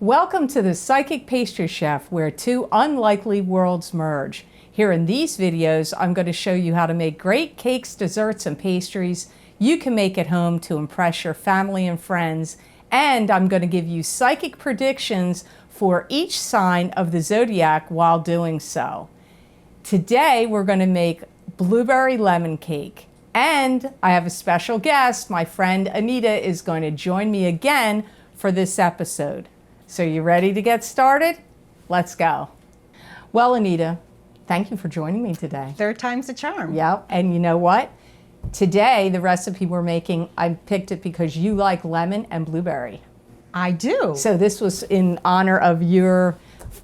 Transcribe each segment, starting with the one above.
Welcome to the Psychic Pastry Chef, where two unlikely worlds merge. Here in these videos, I'm going to show you how to make great cakes, desserts, and pastries you can make at home to impress your family and friends. And I'm going to give you psychic predictions for each sign of the zodiac while doing so. Today, we're going to make blueberry lemon cake. And I have a special guest. My friend Anita is going to join me again for this episode. So you ready to get started? Let's go. Well, Anita, thank you for joining me today. Third time's the charm. Yep, and you know what? Today, the recipe we're making, I picked it because you like lemon and blueberry. I do. So this was in honor of your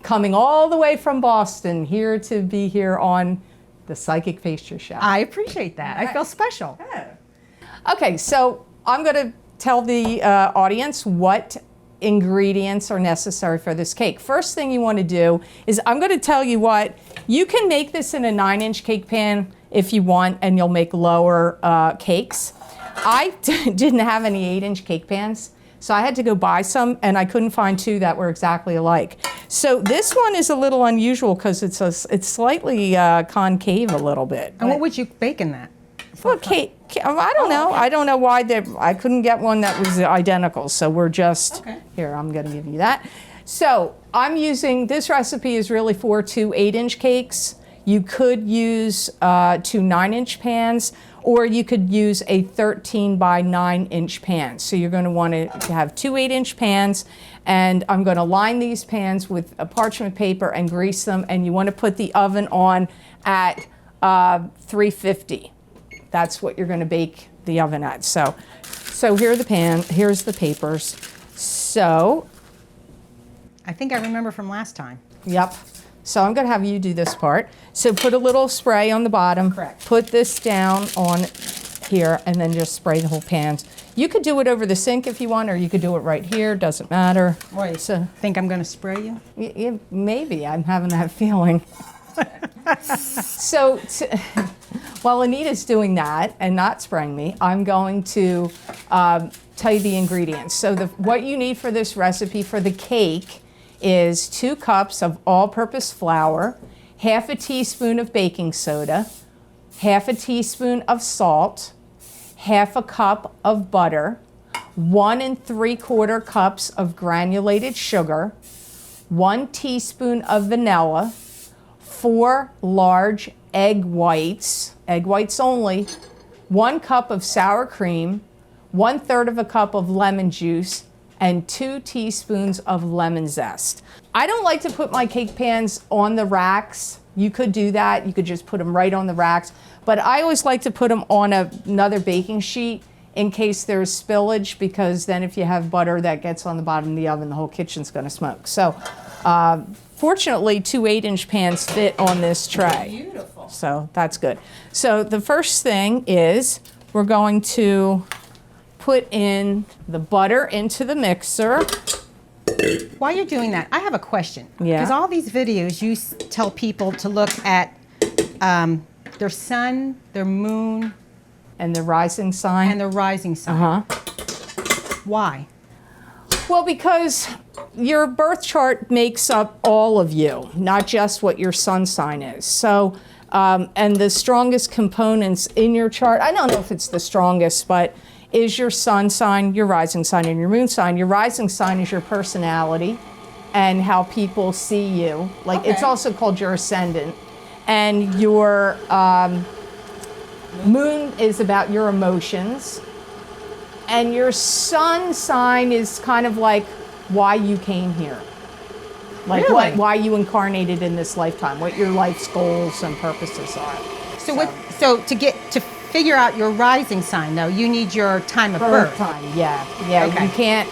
coming all the way from Boston here to be here on the Psychic Pastry Chef. I appreciate that. I feel special. Okay, so I'm going to tell the audience what ingredients are necessary for this cake. First thing you want to do is I'm going to tell you what, you can make this in a 9-inch cake pan if you want, and you'll make lower cakes. I didn't have any 8-inch cake pans, so I had to go buy some, and I couldn't find two that were exactly alike. So this one is a little unusual because it's slightly concave a little bit. And what would you bake in that? Well, cake. I don't know. Okay. I don't know why I couldn't get one that was identical. So we're just, here, I'm going to give you that. So I'm using, this recipe is really for two 8-inch cakes. You could use two 9-inch pans, or you could use a 13 by 9-inch pan. So you're going to want to have two 8-inch pans, and I'm going to line these pans with a parchment paper and grease them, and you want to put the oven on at 350. That's what you're going to bake the oven at. So here are the here's the papers. So I think I remember from last time. Yep. So I'm going to have you do this part. So put a little spray on the bottom. Correct. Put this down on here and then just spray the whole pans. You could do it over the sink if you want, or you could do it right here. Doesn't matter. Wait, so think I'm going to spray you? Yeah, maybe. I'm having that feeling. So while Anita's doing that and not spraying me, I'm going to tell you the ingredients. So what you need for this recipe for the cake is 2 cups of all-purpose flour, half a teaspoon of baking soda, half a teaspoon of salt, half a cup of butter, 1 3/4 cups of granulated sugar, 1 teaspoon of vanilla, 4 large egg whites only, 1 cup of sour cream, 1/3 cup of lemon juice, and 2 teaspoons of lemon zest. I don't like to put my cake pans on the racks. You could do that. You could just put them right on the racks. But I always like to put them on another baking sheet in case there's spillage, because then if you have butter that gets on the bottom of the oven, the whole kitchen's going to smoke. So fortunately, 2 8-inch pans fit on this tray. Beautiful. So that's good. So the first thing is we're going to put in the butter into the mixer. While you're doing that, I have a question. Yeah. Because all these videos, you tell people to look at their sun, their moon, And the rising sign. and their rising sign. Why? Well, because your birth chart makes up all of you, not just what your sun sign is. So, and the strongest components in your chart, I don't know if it's the strongest, but is your sun sign, your rising sign, and your moon sign. Your rising sign is your personality and how people see you. Like, it's also called your ascendant. And your moon is about your emotions. And your sun sign is kind of like why you came here. Like Really? why you incarnated in this lifetime, what your life's goals and purposes are. So to figure out your rising sign, though, you need your time of birth. Time, yeah. Okay. You can't,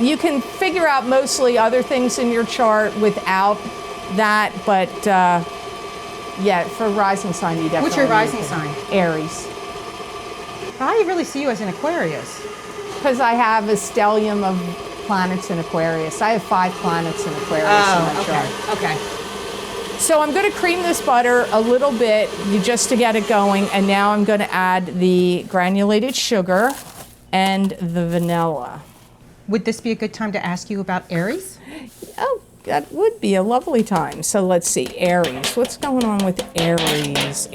you can figure out mostly other things in your chart without that, but for rising sign, you definitely What's your need rising to. sign? Aries. I really see you as an Aquarius. Because I have a stellium of planets in Aquarius. I have 5 planets in Aquarius in my chart. Okay. So I'm going to cream this butter a little bit just to get it going, and now I'm going to add the granulated sugar and the vanilla. would this be a good time to ask you about Aries? Oh, that would be a lovely time. So let's see, Aries. What's going on with Aries?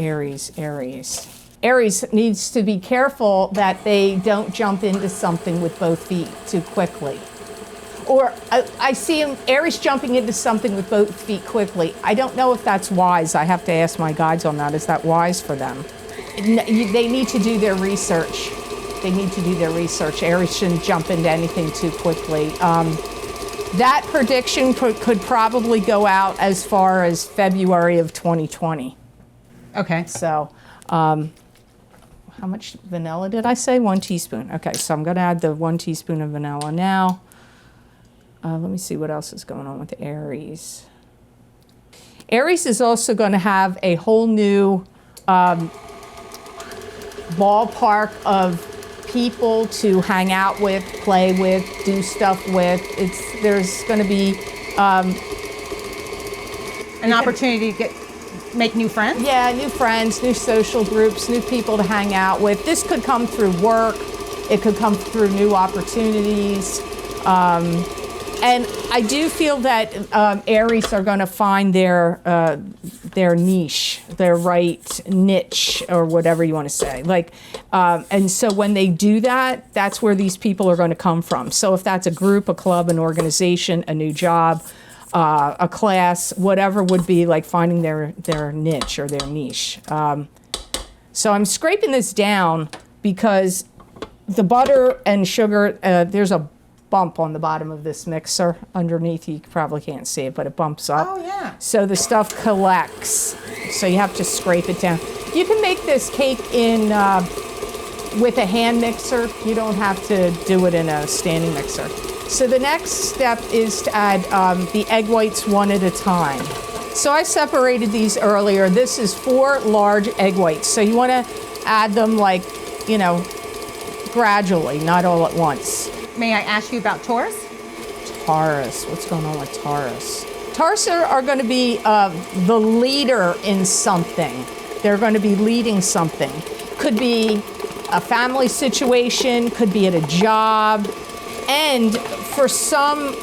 Aries needs to be careful that they don't jump into something with both feet too quickly. Or I see Aries jumping into something with both feet quickly. I don't know if that's wise. I have to ask my guides on that. Is that wise for them? They need to do their research. Aries shouldn't jump into anything too quickly. That prediction could probably go out as far as February of 2020. Okay. So, how much vanilla did I say? 1 teaspoon. Okay, so I'm going to add the 1 teaspoon of vanilla now. Let me see what else is going on with Aries. Aries is also going to have a whole new ballpark of people to hang out with, play with, do stuff with. There's going to be an opportunity to make new friends? Yeah, new friends, new social groups, new people to hang out with. This could come through work. It could come through new opportunities. And I do feel that Aries are going to find their niche, their right niche, or whatever you want to say. And so when they do that, that's where these people are going to come from. So if that's a group, a club, an organization, a new job, a class, whatever would be like finding their niche or their niche. So I'm scraping this down because the butter and sugar, there's a bump on the bottom of this mixer underneath. You probably can't see it, but it bumps up. Oh, yeah. So the stuff collects. So you have to scrape it down. You can make this cake with a hand mixer. You don't have to do it in a standing mixer. So the next step is to add the egg whites one at a time. So I separated these earlier. This is 4 large egg whites. So you want to add them gradually, not all at once. May I ask you about Taurus? Taurus, what's going on with Taurus? Taurus are going to be the leader in something. They're going to be leading something. Could be a family situation, could be at a job. And for some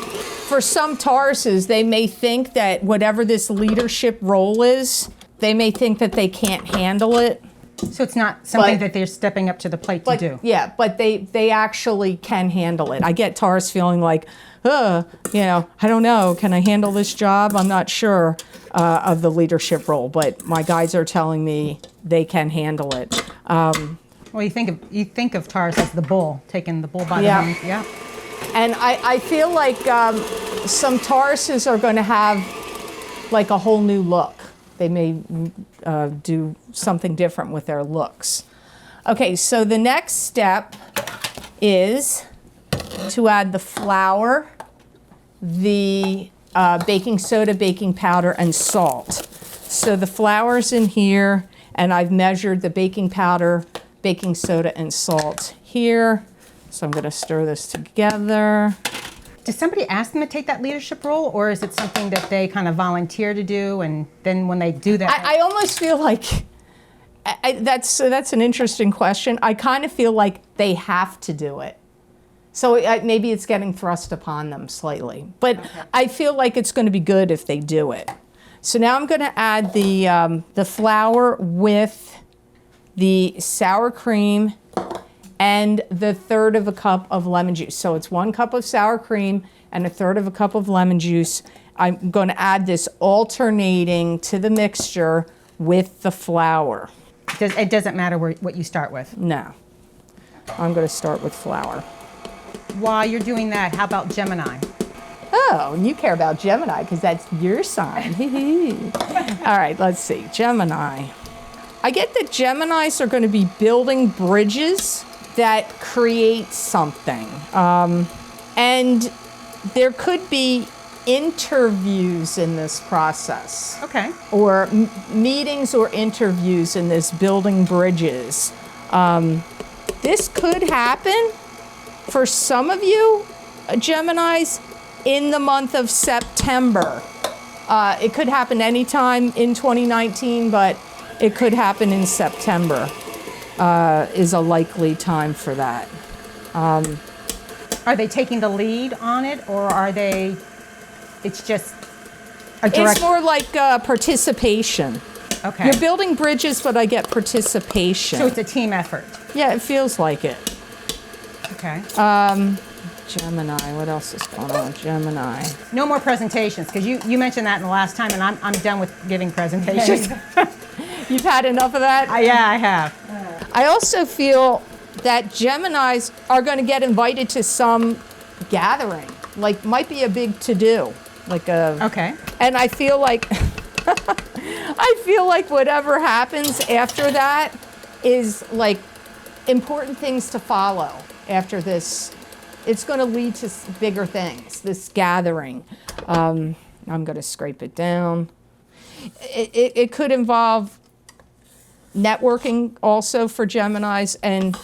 Tauruses, they may think that whatever this leadership role is, they may think that they can't handle it. So it's not something that they're stepping up to the plate to do. Yeah, but they actually can handle it. I get Taurus feeling like, I don't know, can I handle this job? I'm not sure of the leadership role, but my guides are telling me they can handle it. Well, you think of Taurus as the bull, taking the bull by the horns. Yeah. And I feel like some Tauruses are going to have like a whole new look. They may do something different with their looks. Okay, so the next step is to add the flour, the baking soda, baking powder, and salt. So the flour's in here, and I've measured the baking powder, baking soda, and salt here. So I'm going to stir this together. Does somebody ask them to take that leadership role, or is it something that they kind of volunteer to do, and then when they do that? I almost feel like that's an interesting question. I kind of feel like they have to do it. So maybe it's getting thrust upon them slightly. But okay. I feel like it's going to be good if they do it. So now I'm going to add the flour with the sour cream and the 1/3 of a cup of lemon juice. So it's 1 cup of sour cream and a 1/3 of a cup of lemon juice. I'm going to add this alternating to the mixture with the flour. It doesn't matter what you start with? No. I'm going to start with flour. While you're doing that, how about Gemini? Oh, you care about Gemini because that's your sign. All right, let's see. Gemini. I get that Geminis are going to be building bridges that create something. And there could be interviews in this process. Okay. Or meetings or interviews in this building bridges. This could happen for some of you, Geminis, in the month of September. It could happen anytime in 2019, but it could happen in September. Is a likely time for that. Are they taking the lead on it, or are they, it's just a direct? It's more like participation. Okay. You're building bridges, but I get participation. So it's a team effort. Yeah, it feels like it. Okay. Gemini, what else is going on? Gemini. No more presentations, because you mentioned that in the last time, and I'm done with giving presentations. You've had enough of that? Yeah, I have. I also feel that Geminis are going to get invited to some gathering, like might be a big to-do, like a. Okay. And I feel like, I feel like whatever happens after that is like important things to follow after this. It's going to lead to bigger things, this gathering. I'm going to scrape it down. It could involve networking also for Geminis, and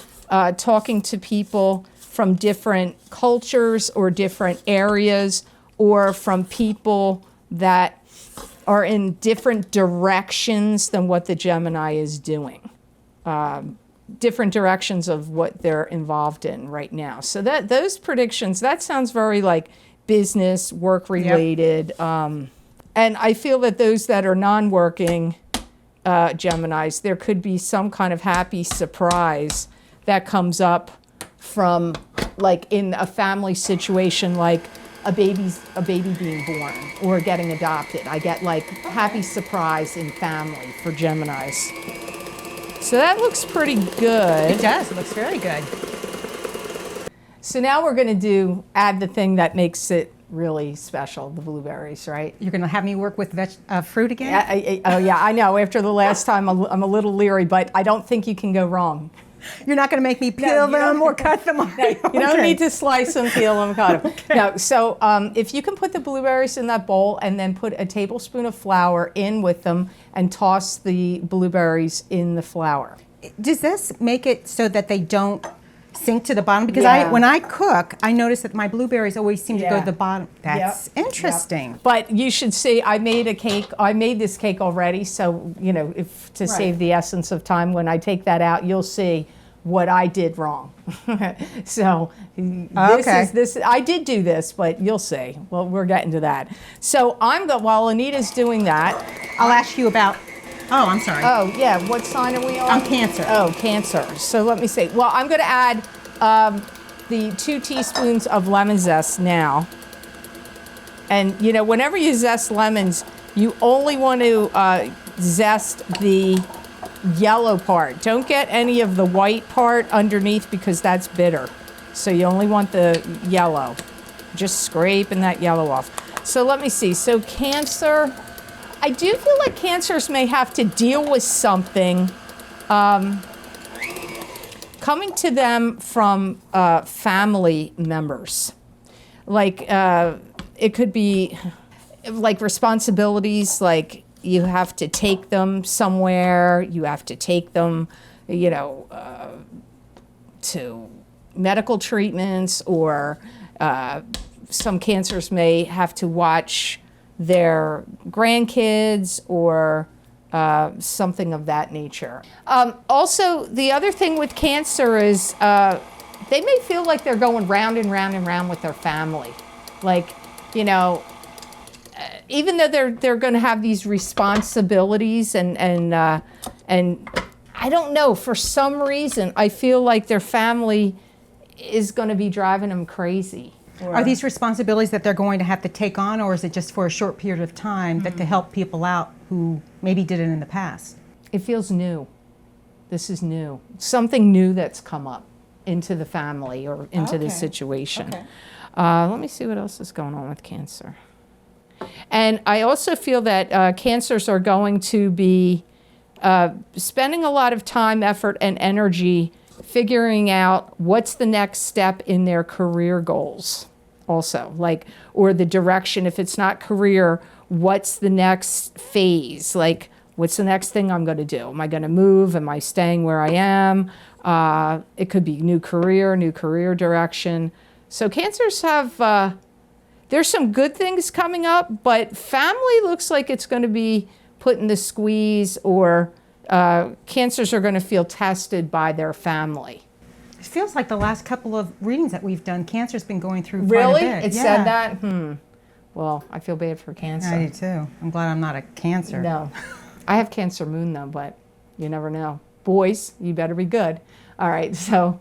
talking to people from different cultures or different areas, or from people that are in different directions than what the Gemini is doing. Different directions of what they're involved in right now. So that those predictions, that sounds very like business, work related. Yep. And I feel that those that are non-working Geminis, there could be some kind of happy surprise that comes up from, like, in a family situation, like a baby being born or getting adopted. I get like happy surprise in family for Geminis. So that looks pretty good. It does. It looks very good. So now we're going to add the thing that makes it really special, the blueberries, right? You're going to have me work with fruit again? Oh, yeah, I know. After the last time, I'm a little leery, but I don't think you can go wrong. You're not going to make me peel them or cut them off? No, you don't need to slice them, peel them, cut them. Okay. No, so if you can put the blueberries in that bowl and then put a tablespoon of flour in with them and toss the blueberries in the flour. Does this make it so that they don't sink to the bottom? Because Yeah. when I cook, I notice that my blueberries always seem to go Yeah. to the bottom. That's interesting. Yep. But you should see, I made a cake. I made this cake already, so if to save the essence of time, when I take that out, you'll see what I did wrong. So this I did do this, but you'll see. Well, we're getting to that. So while Anita's doing that, I'll ask you about. Oh, I'm sorry. oh yeah, what sign are we on? I'm Cancer. Oh, Cancer. So let me see. Well, I'm going to add the 2 teaspoons of lemon zest now. And whenever you zest lemons, you only want to zest the yellow part. Don't get any of the white part underneath, because that's bitter. So you only want the yellow. Just scraping that yellow off. So let me see. So Cancer, I do feel like Cancers may have to deal with something coming to them from family members. Like it could be like responsibilities, like you have to take them somewhere, you have to take them, to medical treatments, or some Cancers may have to watch their grandkids or something of that nature. Also, the other thing with Cancer is they may feel like they're going round and round and round with their family. Like, even though they're going to have these responsibilities and I don't know, for some reason, I feel like their family is going to be driving them crazy. Are these responsibilities that they're going to have to take on, or is it just for a short period of time that to help people out who maybe did it in the past? It feels new. This is new. Something new that's come up into the family or into this situation. Okay. Let me see what else is going on with Cancer. And I also feel that Cancers are going to be spending a lot of time, effort, and energy figuring out what's the next step in their career goals also, or the direction. If it's not career, what's the next phase? Like, what's the next thing I'm going to do? Am I going to move? Am I staying where I am? It could be new career direction. So Cancers have, there's some good things coming up, but family looks like it's going to be put in the squeeze, or Cancers are going to feel tested by their family. It feels like the last couple of readings that we've done, Cancer's been going through Really? quite a bit. It said that? Well, I feel bad for Cancer. I do too. I'm glad I'm not a Cancer. No. I have Cancer moon though, but you never know. Boys, you better be good. All right, so,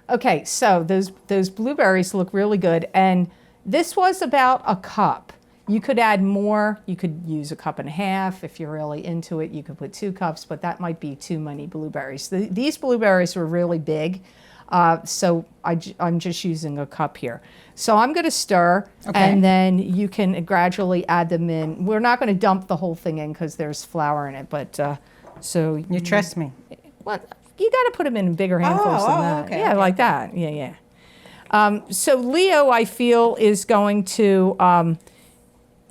okay, so those blueberries look really good. And this was about a cup. You could add more. You could use a cup and a half. If you're really into it, you could put 2 cups, but that might be too many blueberries. These blueberries were really big, so I'm just using a cup here. So I'm going to stir, and then you can gradually add them in. We're not going to dump the whole thing in because there's flour in it, but so... You trust me? Well, you got to put them in bigger handfuls than that. Okay, yeah, okay, like that. Yeah, yeah. So Leo, I feel, is going to...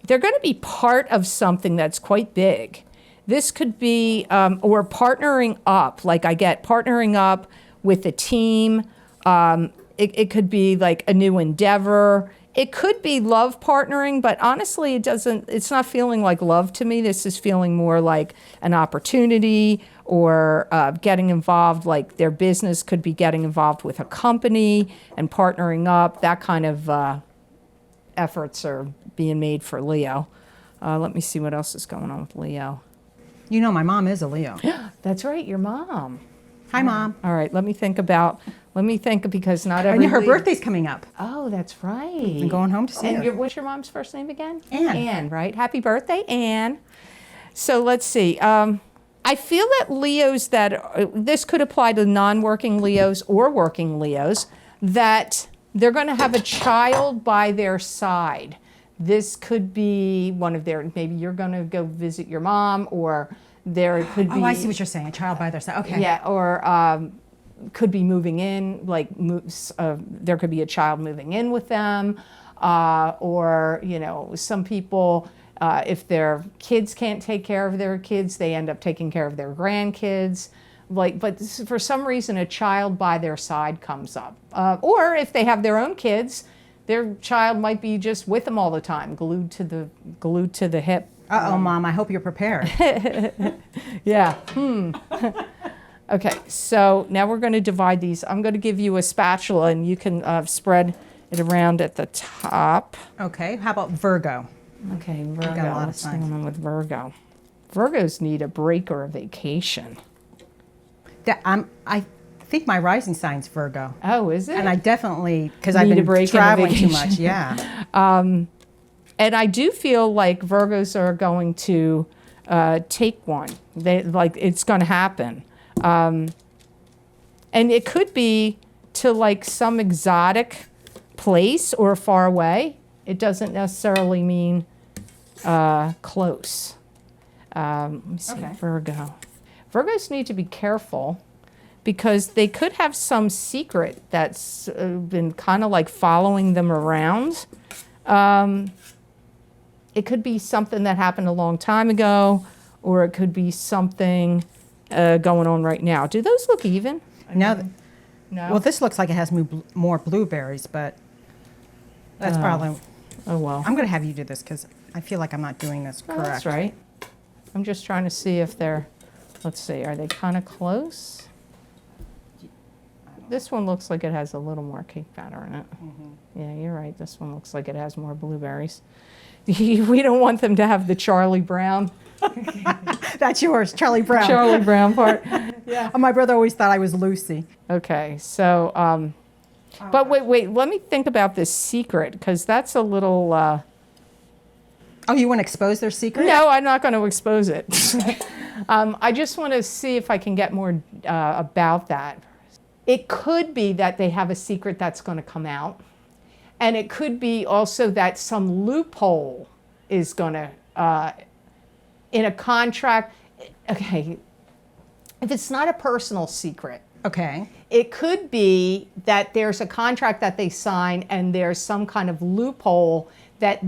they're going to be part of something that's quite big. This could be, or partnering up, like I get partnering up with a team. It could be like a new endeavor. It could be love partnering, but honestly, it's not feeling like love to me. This is feeling more like an opportunity or getting involved, like their business could be getting involved with a company and partnering up. That kind of efforts are being made for Leo. Let me see what else is going on with Leo. You know, my mom is a Leo. That's right, your mom. Hi, Mom. All right, let me think because not I every know her Leo- birthday's coming up. Oh, that's right. I'm going home to see her. What's your mom's first name again? Anne. Anne, right? Happy birthday, Anne. So let's see. I feel that Leos this could apply to non-working Leos or working Leos, that they're going to have a child by their side. This could be one of their, maybe you're going to go visit your mom, or there could be... Oh, I see what you're saying, a child by their side. Okay. Yeah, or could be moving in, like there could be a child moving in with them, or, you know, some people, if their kids can't take care of their kids, they end up taking care of their grandkids. But for some reason, a child by their side comes up. Or if they have their own kids, their child might be just with them all the time, glued to the hip. Uh-oh, Mom, I hope you're prepared. Yeah. Okay, so now we're going to divide these. I'm going to give you a spatula, and you can spread it around at the top. Okay, how about Virgo? Okay, Virgo. got a lot of What's signs. going on with Virgo? Virgos need a break or a vacation. I think my rising sign's Virgo. Oh, is it? And I definitely, because I've Need a been break and a traveling too vacation. much, yeah. And I do feel like Virgos are going to take one. It's going to happen. And it could be to like some exotic place or far away. It doesn't necessarily mean close. Let me see, Okay. Virgo. Virgos need to be careful because they could have some secret that's been kind of like following them around. It could be something that happened a long time ago, or it could be something going on right now. Do those look even? No. No. Well, this looks like it has more blueberries, but that's probably... Oh, well. I'm going to have you do this because I feel like I'm not doing this Oh, correct. that's right. I'm just trying to see if they're, let's see, are they kind of close? This one looks like it has a little more cake batter in it. Yeah, you're right. This one looks like it has more blueberries. We don't want them to have the Charlie Brown. That's yours, Charlie Brown. Charlie Brown part. Yeah. My brother always thought I was Lucy. Okay, so, but wait, let me think about this secret, because that's a little, Oh, you want to expose their secret? no, I'm not going to expose it. I just want to see if I can get more about that. It could be that they have a secret that's going to come out. And it could be also that some loophole is going to, in a contract, okay, if it's not a personal secret, Okay. it could be that there's a contract that they sign and there's some kind of loophole that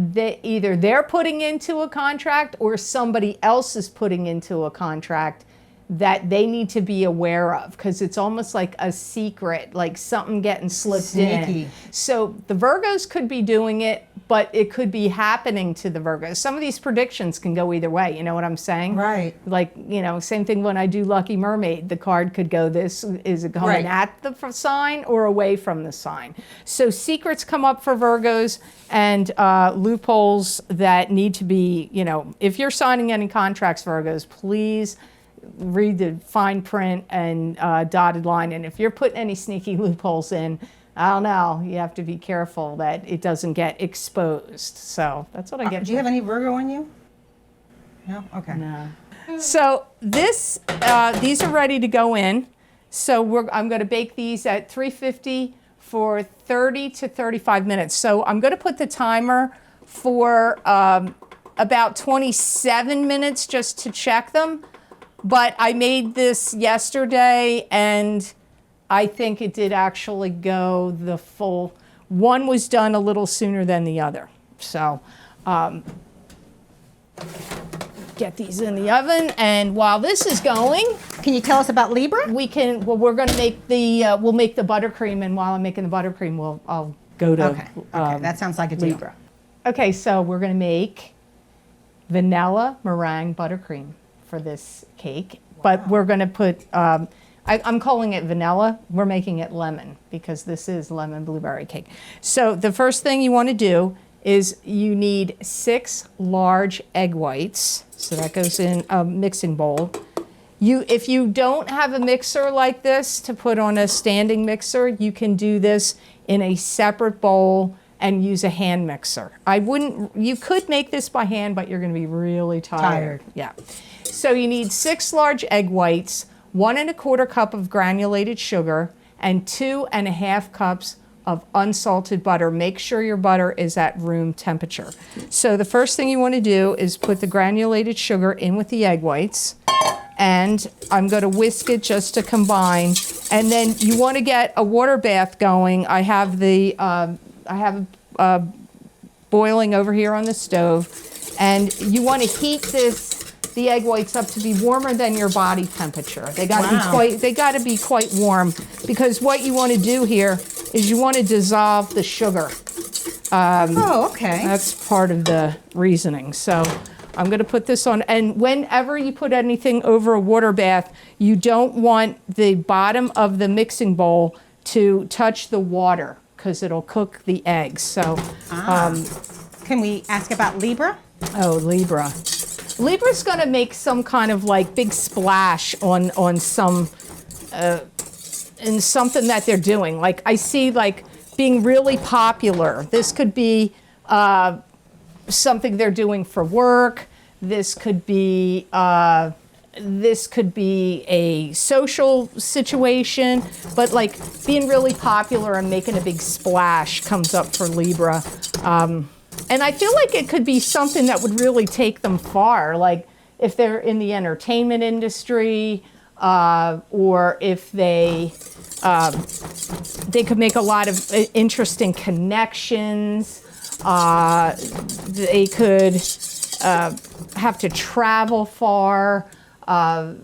either they're putting into a contract or somebody else is putting into a contract that they need to be aware of, because it's almost like a secret, like something getting slipped Sneaky. in. So the Virgos could be doing it, but it could be happening to the Virgos. Some of these predictions can go either way. You know what I'm saying? Right. Like, you know, same thing when I do Lucky Mermaid. The card could go this, is it coming at the sign or away from the sign? So secrets come up for Virgos, and loopholes that need to be, you know, if you're signing any contracts, Virgos, please read the fine print and dotted line. And if you're putting any sneaky loopholes in, I don't know, you have to be careful that it doesn't get exposed. So that's what I get. Do you have any Virgo on you? No? Okay. No. So these are ready to go in. So I'm going to bake these at 350 for 30 to 35 minutes. So I'm going to put the timer for about 27 minutes just to check them. But I made this yesterday, and I think it did actually go the full. One was done a little sooner than the other. So get these in the oven, and while this is going, can you tell us about Libra? we're going to make we'll make the buttercream, and while I'm making the buttercream, I'll go to Okay, that sounds like a deal. Libra. Okay, so we're going to make vanilla meringue buttercream for this cake, but we're going to put, I'm calling it vanilla. We're making it lemon because this is lemon blueberry cake. So the first thing you want to do is you need 6 large egg whites. So that goes in a mixing bowl. If you don't have a mixer like this to put on a standing mixer, you can do this in a separate bowl and use a hand mixer. You could make this by hand, but you're going to be really tired. Yeah. So you need 6 large egg whites, 1 1/4 cup of granulated sugar, and 2 1/2 cups of unsalted butter. Make sure your butter is at room temperature. So the first thing you want to do is put the granulated sugar in with the egg whites, and I'm going to whisk it just to combine. And then you want to get a water bath going. I have boiling over here on the stove, and you want to heat the egg whites up to be warmer than your body temperature. They got to be quite warm, because what you want to do here is you want to dissolve the sugar. Okay. That's part of the reasoning. So I'm going to put this on, and whenever you put anything over a water bath, you don't want the bottom of the mixing bowl to touch the water, because it'll cook the eggs. So can we ask about Libra? Oh, Libra. Libra's going to make some kind of like big splash on some in something that they're doing. Like I see like being really popular. This could be something they're doing for work. This could be a social situation, but like being really popular and making a big splash comes up for Libra. And I feel like it could be something that would really take them far, like if they're in the entertainment industry, or if they could make a lot of interesting connections. They could have to travel far, but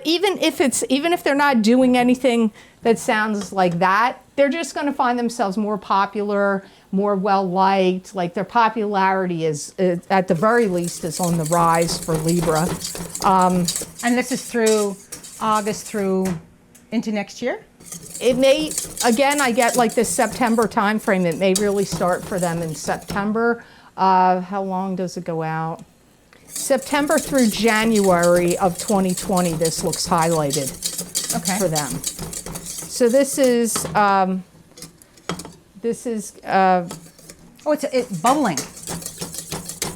even if they're not doing anything that sounds like that, they're just going to find themselves more popular, more well-liked. Like their popularity is at the very least, is on the rise for Libra. And this is through August through into next year? It may, again, I get like this September time frame. It may really start for them in September. How long does it go out? September through January of 2020, this looks highlighted for them. So this is, it's bubbling.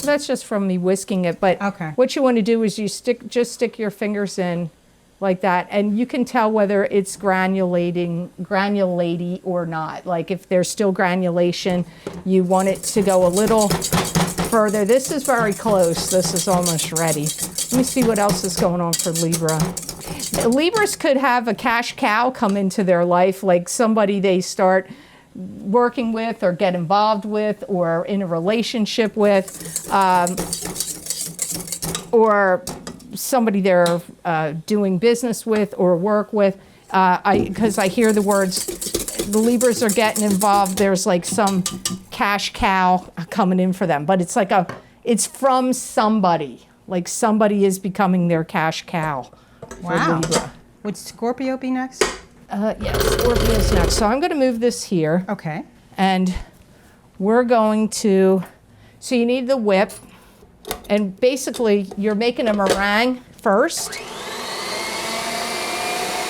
That's just from me whisking it. But what you want to do is you just stick your fingers in like that, and you can tell whether it's granulating or not. Like if there's still granulation, you want it to go a little further. This is very close. This is almost ready. Let me see what else is going on for Libra. Libras could have a cash cow come into their life, like somebody they start working with or get involved with or in a relationship with, or somebody they're doing business with or work with. Because I hear the words, the Libras are getting involved, there's like some cash cow coming in for them. But it's like it's from somebody. Like somebody is becoming their cash cow for Wow. Libra. Would Scorpio be next? Yes, Scorpio's next. So I'm going to move this here. Okay. And we're going to, so you need the whip. And basically, you're making a meringue first.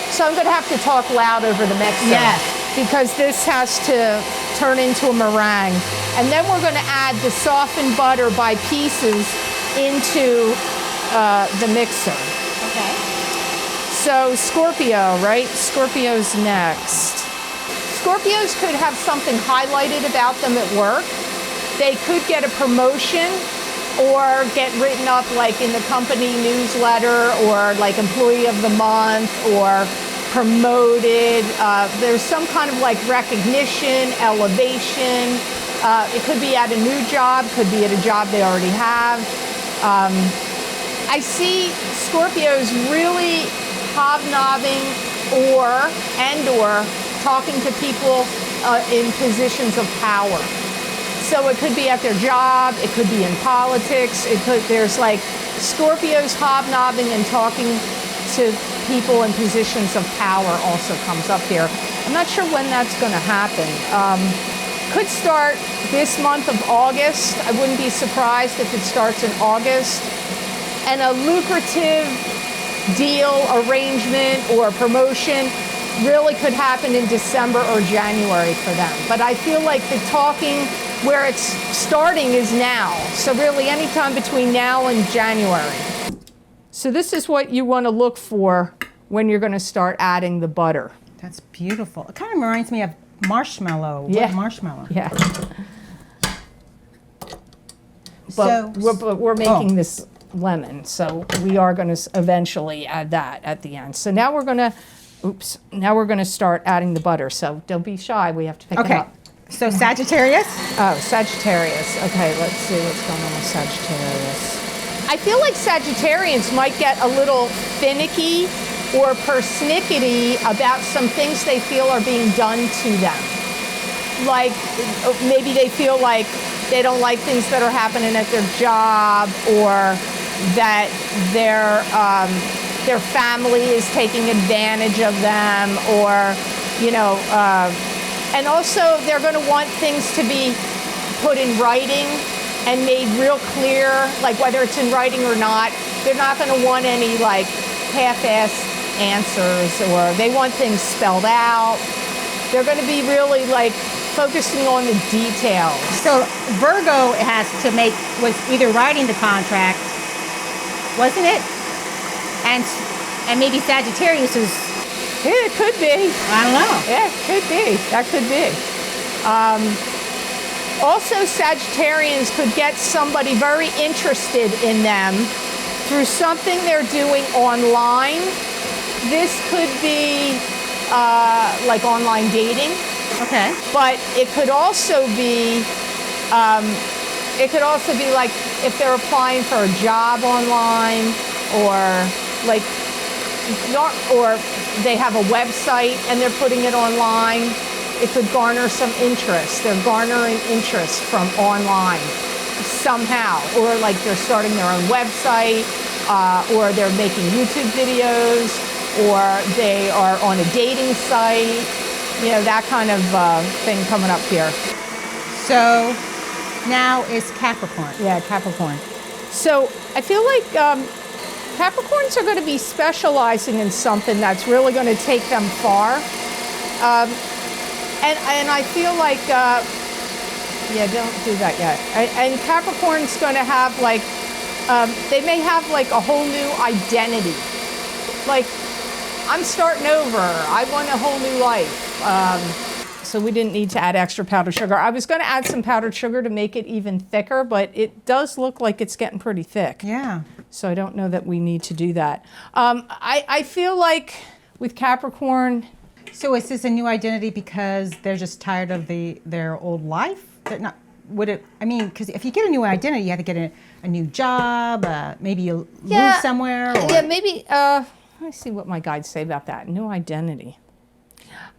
So I'm going to have to talk loud over the mixer. Yes. Because this has to turn into a meringue. And then we're going to add the softened butter by pieces into the mixer. Okay. So Scorpio, right? Scorpio's next. Scorpios could have something highlighted about them at work. They could get a promotion or get written up like in the company newsletter or like employee of the month or promoted. There's some kind of like recognition, elevation. It could be at a new job, could be at a job they already have. I see Scorpios really hobnobbing or talking to people in positions of power. So it could be at their job, it could be in politics, there's like Scorpios hobnobbing and talking to people in positions of power also comes up here. I'm not sure when that's going to happen. Could start this month of August. I wouldn't be surprised if it starts in August. And a lucrative deal, arrangement, or promotion really could happen in December or January for them. But I feel like the talking where it's starting is now. So really anytime between now and January. So this is what you want to look for when you're going to start adding the butter. That's beautiful. It kind of reminds me of marshmallow. Yeah. What marshmallow? Yeah. So, But we're making this lemon, so we are going to eventually add that at the end. So now we're going to, now we're going to start adding the butter. So don't be shy. We have to pick it okay. up. So Sagittarius? Oh, Sagittarius. Okay, let's see what's going on with Sagittarius. I feel like Sagittarians might get a little finicky or persnickety about some things they feel are being done to them. Like maybe they feel like they don't like things that are happening at their job, or that their family is taking advantage of them, or, you know, and also they're going to want things to be put in writing and made real clear, like whether it's in writing or not. They're not going to want any like half-assed answers, or they want things spelled out. They're going to be really like focusing on the details. So Virgo was either writing the contract, wasn't it? And maybe Sagittarius is. Yeah, it could be. I don't know. Yeah, it could be. That could be. Also, Sagittarians could get somebody very interested in them through something they're doing online. This could be like online dating. Okay. But it could also be like if they're applying for a job online, or like, or they have a website and they're putting it online. It could garner some interest. They're garnering interest from online somehow, or like they're starting their own website, or they're making YouTube videos, or they are on a dating site. You know, that kind of thing coming up here. So now is Capricorn. Yeah, Capricorn. So I feel like Capricorns are going to be specializing in something that's really going to take them far. And I feel like, yeah, don't do that yet. And Capricorn's going to have like, they may have like a whole new identity. Like, I'm starting over. I want a whole new life. So we didn't need to add extra powdered sugar. I was going to add some powdered sugar to make it even thicker, but it does look like it's getting pretty thick. Yeah. So I don't know that we need to do that. I feel like with Capricorn. So is this a new identity because they're just tired of their old life? They're not. Would it? I mean, because if you get a new identity, you have to get a new job. Maybe you move somewhere. Or... Yeah, maybe. Let me see what my guides say about that. New identity.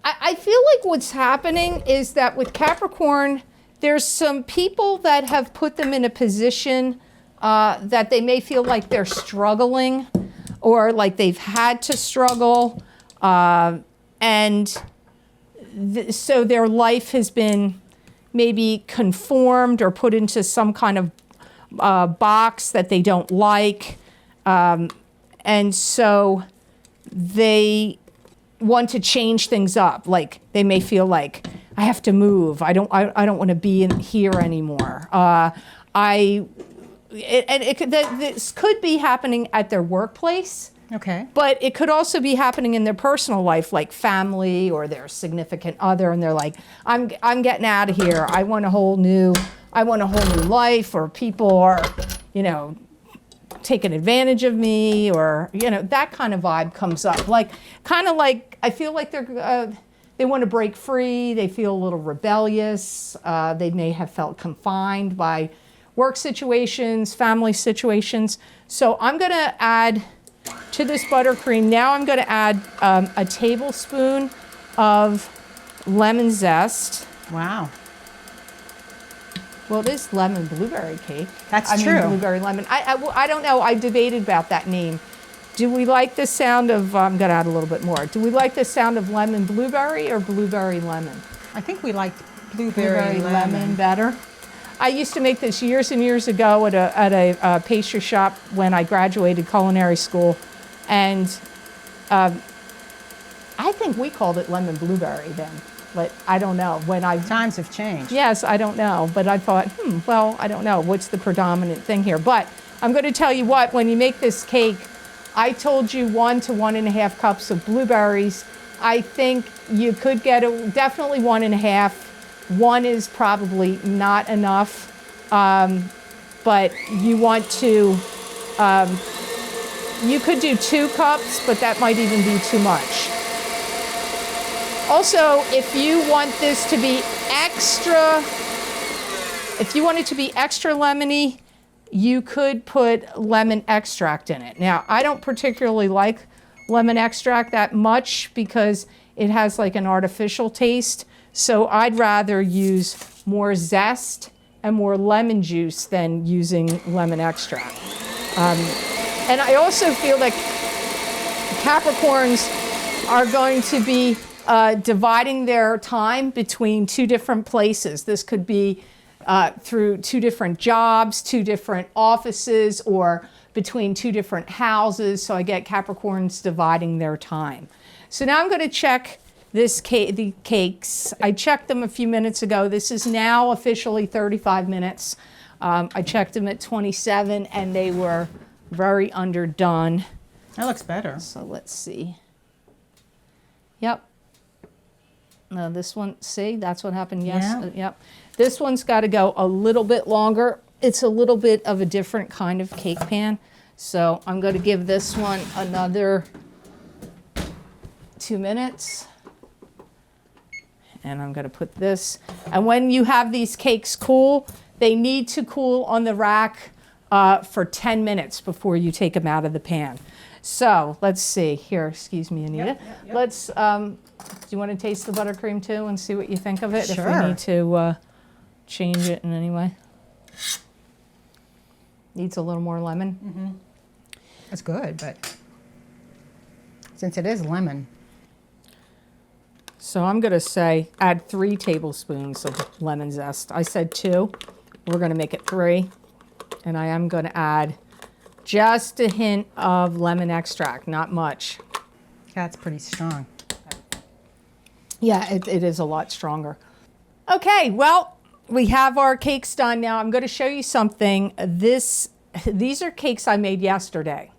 I feel like what's happening is that with Capricorn, there's some people that have put them in a position that they may feel like they're struggling or like they've had to struggle. So their life has been maybe conformed or put into some kind of box that they don't like. And so they want to change things up. Like they may feel like, I have to move. I don't want to be in here anymore. This could be happening at their workplace. Okay. But it could also be happening in their personal life, like family or their significant other, and they're like, I'm getting out of here. I want a whole new life, or people are, taking advantage of me, or that kind of vibe comes up. Like I feel like they want to break free. They feel a little rebellious. They may have felt confined by work situations, family situations. So I'm going to add to this buttercream. Now I'm going to add a tablespoon of lemon zest. Wow. Well, it is lemon blueberry cake. That's true. Blueberry lemon. I don't know. I debated about that name. Do we like the sound of, I'm going to add a little bit more. Do we like the sound of lemon blueberry or blueberry lemon? I think we like blueberry lemon better. I used to make this years and years ago at a pastry shop when I graduated culinary school. And I think we called it lemon blueberry then. But I don't know. Times have changed. Yes, I don't know. But I thought, well, I don't know. What's the predominant thing here? But I'm going to tell you what, when you make this cake, I told you 1 to 1.5 cups of blueberries. I think you could get definitely 1.5. 1 is probably not enough. But you want to, you could do 2 cups, but that might even be too much. Also, if you want this to be extra, if you want it to be extra lemony, you could put lemon extract in it. Now, I don't particularly like lemon extract that much because it has like an artificial taste. So I'd rather use more zest and more lemon juice than using lemon extract. And I also feel like Capricorns are going to be dividing their time between 2 different places. This could be through 2 different jobs, 2 different offices, or between 2 different houses. So I get Capricorns dividing their time. So now I'm going to check the cakes. I checked them a few minutes ago. This is now officially 35 minutes. I checked them at 27 and they were very underdone. That looks better. So let's see. Yep. No, this one, see, that's what happened. Yes. Yeah. Yep. This one's got to go a little bit longer. It's a little bit of a different kind of cake pan. So I'm going to give this one another 2 minutes. And I'm going to put this. And when you have these cakes cool, they need to cool on the rack for 10 minutes before you take them out of the pan. So let's see. Here, excuse me, Anita. Yep. Let's, do you want to taste the buttercream too and see what you think of it? Sure. If we need to change it in any way. Needs a little more lemon. Mm-hmm. That's good, but since it is lemon. So I'm going to say add 3 tablespoons of lemon zest. I said 2. We're going to make it 3. And I am going to add just a hint of lemon extract, not much. That's pretty strong. Yeah, it is a lot stronger. Okay, well, we have our cakes done now. I'm going to show you something. These are cakes I made yesterday.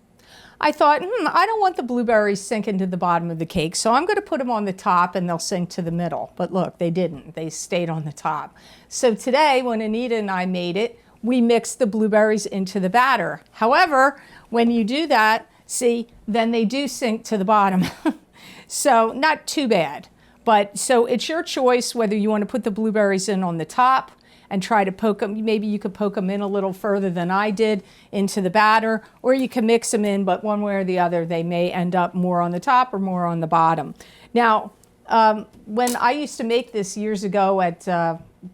I thought, I don't want the blueberries sinking to the bottom of the cake, so I'm going to put them on the top and they'll sink to the middle. But look, they didn't. They stayed on the top. So today, when Anita and I made it, we mixed the blueberries into the batter. However, when you do that, see, then they do sink to the bottom. So not too bad. But so it's your choice whether you want to put the blueberries in on the top and try to poke them. Maybe you could poke them in a little further than I did into the batter, or you can mix them in, but one way or the other, they may end up more on the top or more on the bottom. Now, when I used to make this years ago at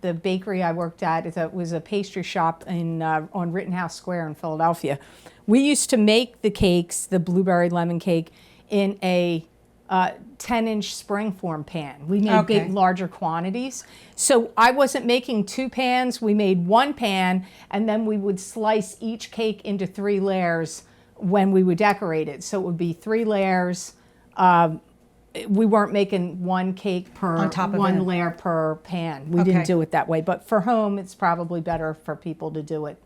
the bakery I worked at, it was a pastry shop on Rittenhouse Square in Philadelphia. We used to make the cakes, the blueberry lemon cake, in a 10-inch springform pan. We made big, larger quantities. So I wasn't making 2 pans. We made 1 pan, and then we would slice each cake into 3 layers when we would decorate it. So it would be 3 layers. We weren't making 1 cake per on top of one layer per pan. We didn't do it that way. But for home, it's probably better for people to do it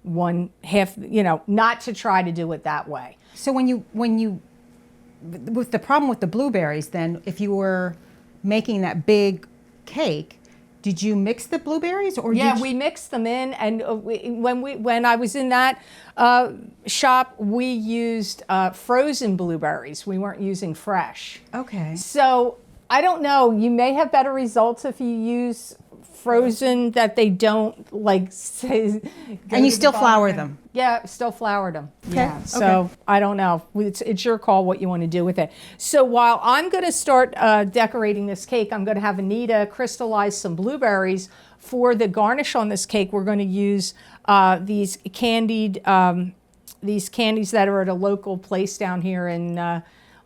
1/2, not to try to do it that way. So when you with the problem with the blueberries, then if you were making that big cake, did you mix the blueberries or? Yeah, we mixed them in, and when I was in that shop, we used frozen blueberries. We weren't using fresh. Okay. So I don't know. You may have better results if you use frozen that they don't like say. And you still flour them. Yeah, still floured them. Okay. Yeah. So I don't know. It's your call what you want to do with it. So while I'm going to start decorating this cake, I'm going to have Anita crystallize some blueberries. For the garnish on this cake, we're going to use these candies that are at a local place down here in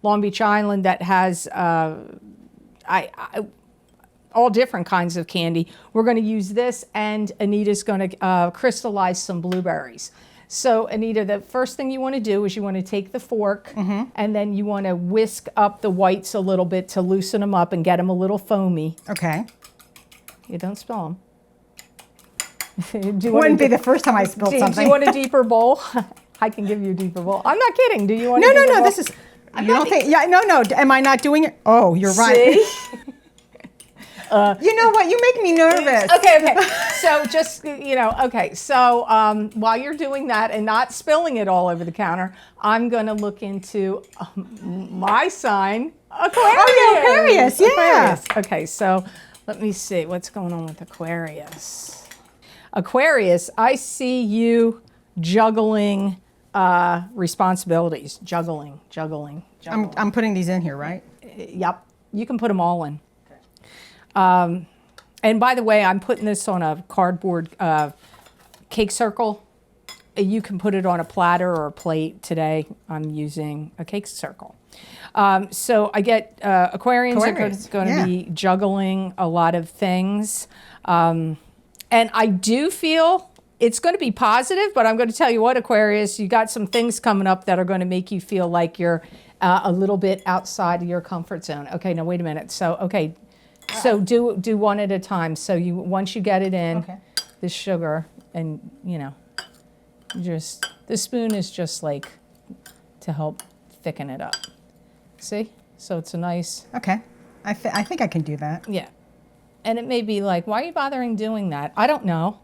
Long Beach Island that has all different kinds of candy. We're going to use this, and Anita's going to crystallize some blueberries. So Anita, the first thing you want to do is you want to take the fork, and then you want to whisk up the whites a little bit to loosen them up and get them a little foamy. Okay. You don't spill them. It wouldn't be the first time I spilled something. Do you want a deeper bowl? I can give you a deeper bowl. I'm not kidding. Do you want? No. This is. You don't think? Yeah. No. Am I not doing it? Oh, you're right. See? You know what? You make me nervous. Okay. So just, okay. So while you're doing that and not spilling it all over the counter, I'm going to look into my sign, Aquarius. Oh, yeah, Aquarius. Yeah. Aquarius. Okay. So let me see what's going on with Aquarius. Aquarius, I see you juggling responsibilities. Juggling. I'm putting these in here, right? Yep. You can put them all in. And by the way, I'm putting this on a cardboard cake circle. You can put it on a platter or a plate. Today, I'm using a cake circle. So I get Aquarians are going to be juggling a lot of things. And I do feel it's going to be positive, but I'm going to tell you what, Aquarius, you got some things coming up that are going to make you feel like you're a little bit outside of your comfort zone. Okay, now wait a minute. So, okay. So do one at a time. So once you get it in, the sugar, and just the spoon is just like to help thicken it up. See? So it's a nice. Okay, I think I can do that. Yeah, and it may be like, why are you bothering doing that? I don't know.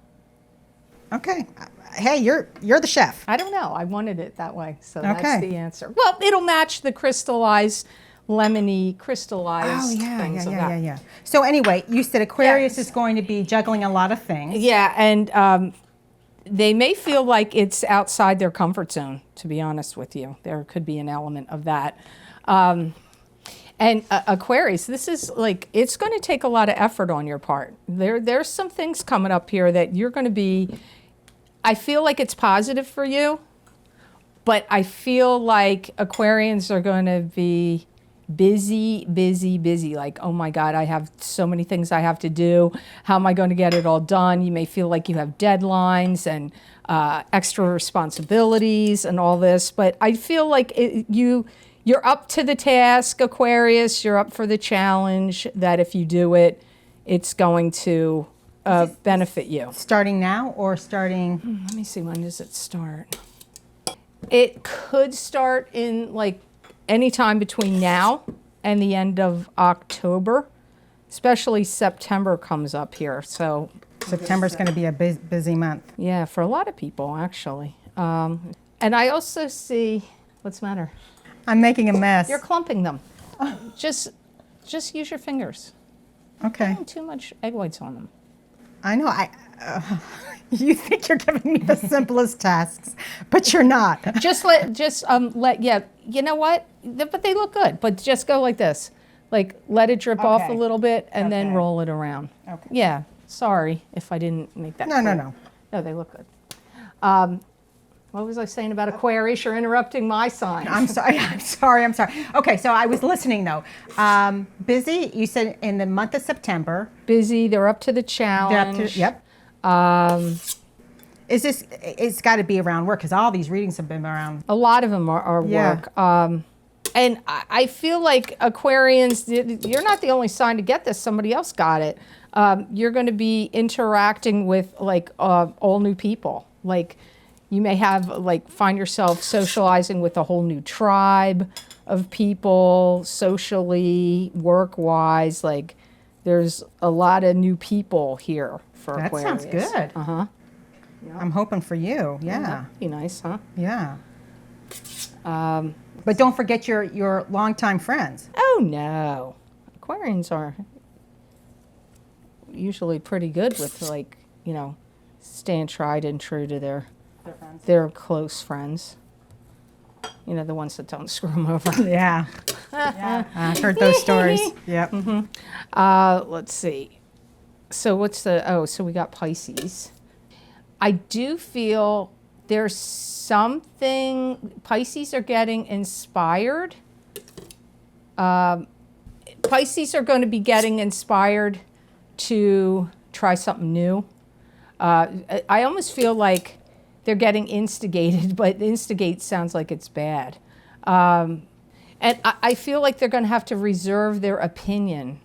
Okay. Hey, you're the chef. I don't know. I wanted it that way, so that's the answer. Well, it'll match the crystallized. Lemony crystallized things of that. Yeah. So anyway, you said Aquarius is going to be juggling a lot of things. Yeah, and they may feel like it's outside their comfort zone, to be honest with you. There could be an element of that. And Aquarius, this is like, it's going to take a lot of effort on your part. There's some things coming up here that you're going to be, I feel like it's positive for you, but I feel like Aquarians are going to be busy. Like, oh my God, I have so many things I have to do. How am I going to get it all done? You may feel like you have deadlines and extra responsibilities and all this, but I feel like you're up to the task, Aquarius. You're up for the challenge that if you do it, it's going to benefit you. Starting now or starting? Let me see, when does it start? It could start in like anytime between now and the end of October, especially September comes up here. So September's going to be a busy month. Yeah, for a lot of people, actually. And I also see, what's the matter? I'm making a mess. You're clumping them. Just use your fingers. Okay. Don't too much egg whites on them. I know. You think you're giving me the simplest tasks, but you're not. You know what? But they look good. But just go like this. Like let it drip off a Okay. little bit and then Okay. roll it around. Okay. Yeah, sorry if I didn't make that No, clear. no, no. No, they look good. What was I saying about Aquarius? You're interrupting my sign. I'm sorry. I'm sorry. Okay, so I was listening though. Busy. You said in the month of September. Busy, they're up to the They're challenge. up to, yep. Is this? It's got to be around work because all these readings have been around. A lot of them are Yeah. work. And I feel like Aquarians, you're not the only sign to get this. Somebody else got it. You're going to be interacting with like all new people. Like you may have like find yourself socializing with a whole new tribe of people, socially, work-wise. Like there's a lot of new people here for That Aquarius. sounds good. Uh-huh. I'm hoping for you. Yeah. That'd be nice, huh? Yeah. But don't forget your longtime friends. Oh no, Aquarians are usually pretty good with like, you know, staying tried and true to their close friends. You know, the ones that don't screw them over. Yeah. Yeah. I've heard those stories. Yep. Let's see. So so we got Pisces. I do feel there's something, Pisces are getting inspired. Pisces are going to be getting inspired to try something new. I almost feel like they're getting instigated, but instigate sounds like it's bad. And I feel like they're going to have to reserve their opinion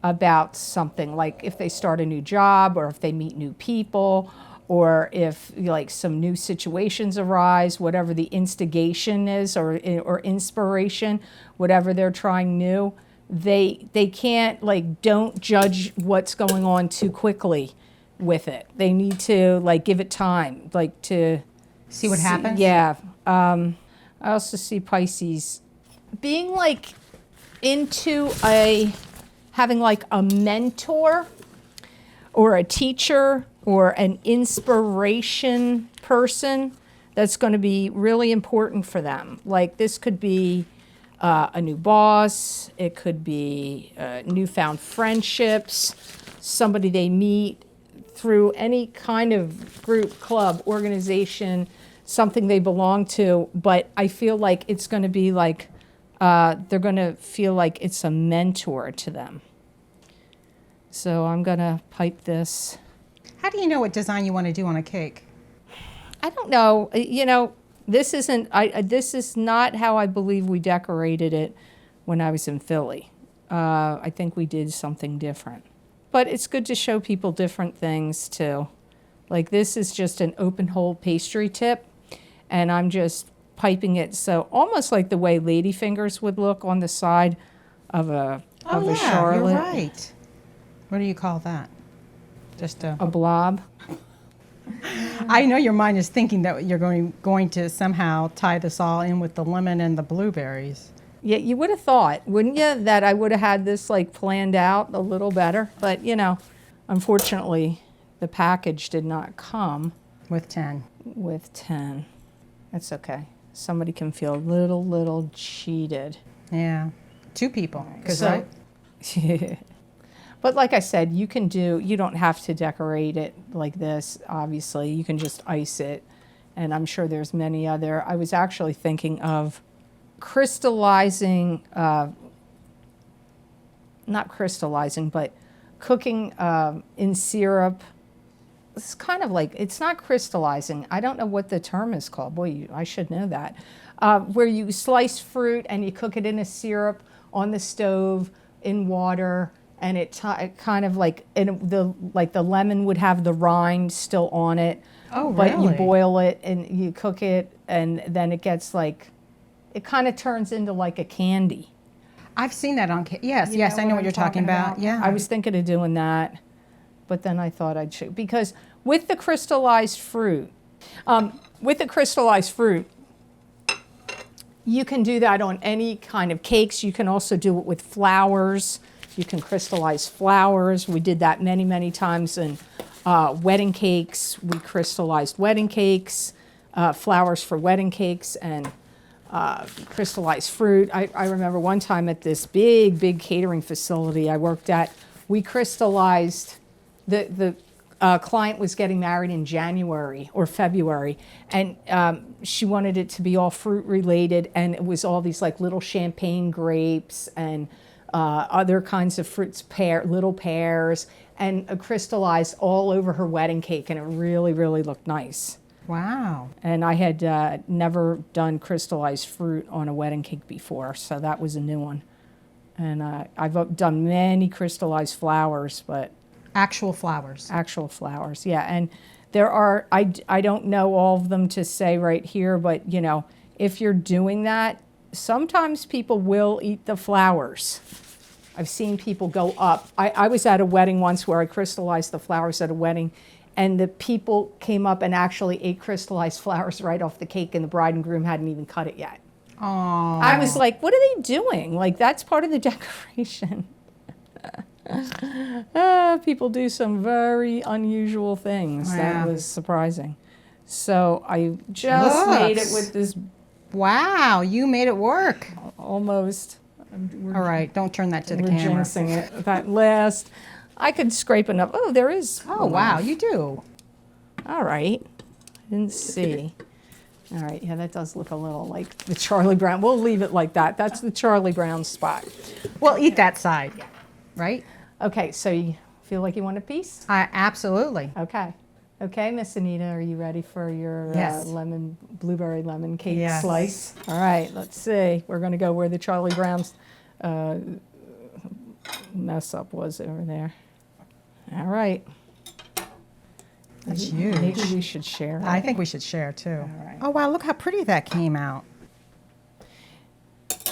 about something, like if they start a new job or if they meet new people or if like some new situations arise, whatever the instigation is or inspiration, whatever they're trying new, they can't, like, don't judge what's going on too quickly with it. They need to like give it time, like to See what happens? Yeah. I also see Pisces being like into having like a mentor or a teacher or an inspiration person that's going to be really important for them. Like this could be a new boss, it could be newfound friendships, somebody they meet through any kind of group, club, organization, something they belong to. But I feel like it's going to be like, they're going to feel like it's a mentor to them. So I'm going to pipe this. How do you know what design you want to do on a cake? I don't know. You know, this is not how I believe we decorated it when I was in Philly. I think we did something different. But it's good to show people different things too. Like this is just an open hole pastry tip, and I'm just piping it so almost like the way ladyfingers would look on the side of a charlotte. You're right. What do you call that? Just A blob. I know your mind is thinking that you're going to somehow tie this all in with the lemon and the blueberries. Yeah, you would have thought, wouldn't you, that I would have had this like planned out a little better. But, you know, unfortunately, the package did not come With 10. with 10. That's okay. Somebody can feel a little cheated. Yeah. 2 people. So, but like I said, you don't have to decorate it like this, obviously. You can just ice it. And I'm sure there's many other. I was actually thinking of crystallizing, not crystallizing, but cooking in syrup. It's kind of like, it's not crystallizing. I don't know what the term is called. Boy, I should know that. Where you slice fruit and you cook it in a syrup on the stove in water, and it kind of like, the lemon would have the rind still on it. Oh, but really? you boil it and you cook it, and then it gets like, it kind of turns into like a candy. I've seen that on yes, I know what you're talking about. Yeah. I was thinking of doing that, but then I thought I'd show, because with the crystallized fruit, you can do that on any kind of cakes. You can also do it with flowers. You can crystallize flowers. We did that many, many times in wedding cakes. We crystallized wedding cakes, flowers for wedding cakes, and crystallized fruit. I remember one time at this big catering facility I worked at, we crystallized, the client was getting married in January or February, and she wanted it to be all fruit related, and it was all these like little champagne grapes and other kinds of fruits, little pears, and crystallized all over her wedding cake, and it really looked nice. Wow. And I had never done crystallized fruit on a wedding cake before, so that was a new one. And I've done many crystallized flowers, but... Actual flowers. Actual flowers, yeah. And there are, I don't know all of them to say right here, but, you know, if you're doing that, sometimes people will eat the flowers. I've seen people go up. I was at a wedding once where I crystallized the flowers at a wedding, and the people came up and actually ate crystallized flowers right off the cake, and the bride and groom hadn't even cut it yet. Aww. I was like, what are they doing? Like, that's part of the decoration. People do some very unusual things. Wow. That was surprising. So I just made it with this. Wow, you made it work. Almost. All right, don't turn that to the We're camera. jinxing it. That last, I could scrape enough. Oh, there is. Oh, wow, you do. All right. I didn't see. All right, yeah, that does look a little like the Charlie Brown. We'll leave it like that. That's the Charlie Brown spot. Well, eat that side, right? Okay, so you feel like you want a piece? Absolutely. Okay. Okay, Miss Anita, are you ready for your Yes. blueberry lemon cake Yes. slice? All right, let's see. We're going to go where the Charlie Brown's mess up was over there. All right. That's Maybe huge. we should share. I think we should share too. All right. Oh, wow, look how pretty that came out.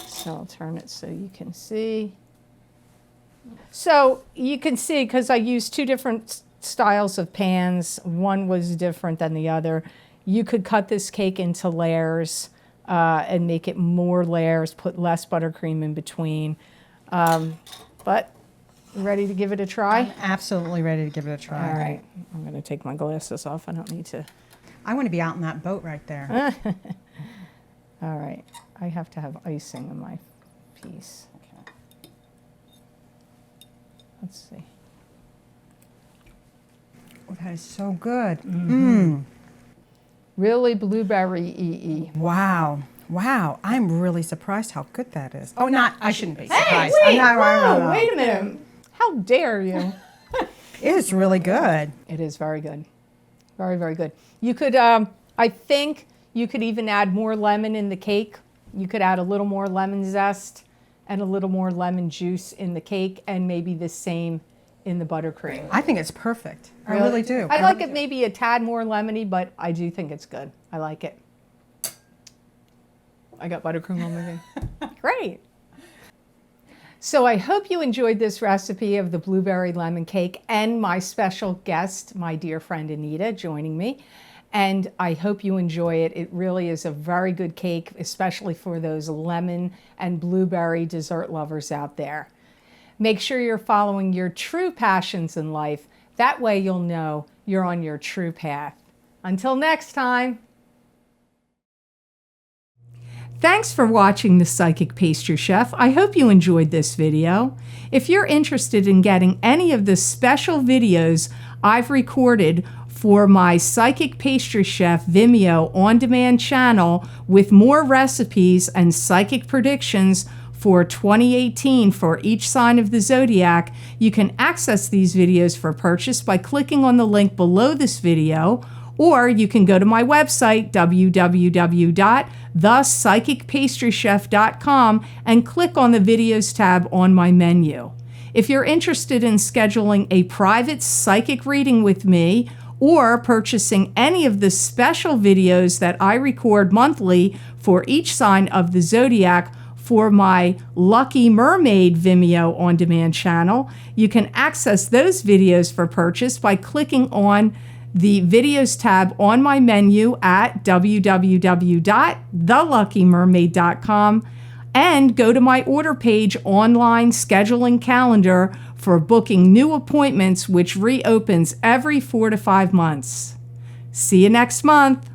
So I'll turn it so you can see. So you can see, because I used two different styles of pans, one was different than the other. You could cut this cake into layers and make it more layers, put less buttercream in between. But ready to give it a try? I'm absolutely ready to give it a try. All right, I'm going to take my glasses off. I don't need to. I want to be out in that boat right there. All right, I have to have icing on my piece. Okay. Let's see. Oh, that is so good. Really blueberry-y. Wow. Wow. I'm really surprised how good that is. Oh, I shouldn't be surprised. Hey, I'm wait, not, whoa, wait a minute. How dare you? It is really good. It is very good. Very good. You could, I think you could even add more lemon in the cake. You could add a little more lemon zest and a little more lemon juice in the cake, and maybe the same in the buttercream. I think it's perfect. I really do. I like it maybe a tad more lemony, but I do think it's good. I like it. I got buttercream on my thing. Great. So I hope you enjoyed this recipe of the blueberry lemon cake and my special guest, my dear friend Anita, joining me. And I hope you enjoy it. It really is a very good cake, especially for those lemon and blueberry dessert lovers out there. Make sure you're following your true passions in life. That way you'll know you're on your true path. Until next time. Thanks for watching The Psychic Pastry Chef. I hope you enjoyed this video. If you're interested in getting any of the special videos I've recorded for my Psychic Pastry Chef Vimeo On Demand channel with more recipes and psychic predictions for 2018 for each sign of the zodiac, you can access these videos for purchase by clicking on the link below this video, or you can go to my website, www.thepsychicpastrychef.com, and click on the videos tab on my menu. If you're interested in scheduling a private psychic reading with me, or purchasing any of the special videos that I record monthly for each sign of the zodiac for my Lucky Mermaid Vimeo On Demand channel, you can access those videos for purchase by clicking on the videos tab on my menu at www.theluckymermaid.com and go to my order page online scheduling calendar for booking new appointments, which reopens every 4 to 5 months. See you next month.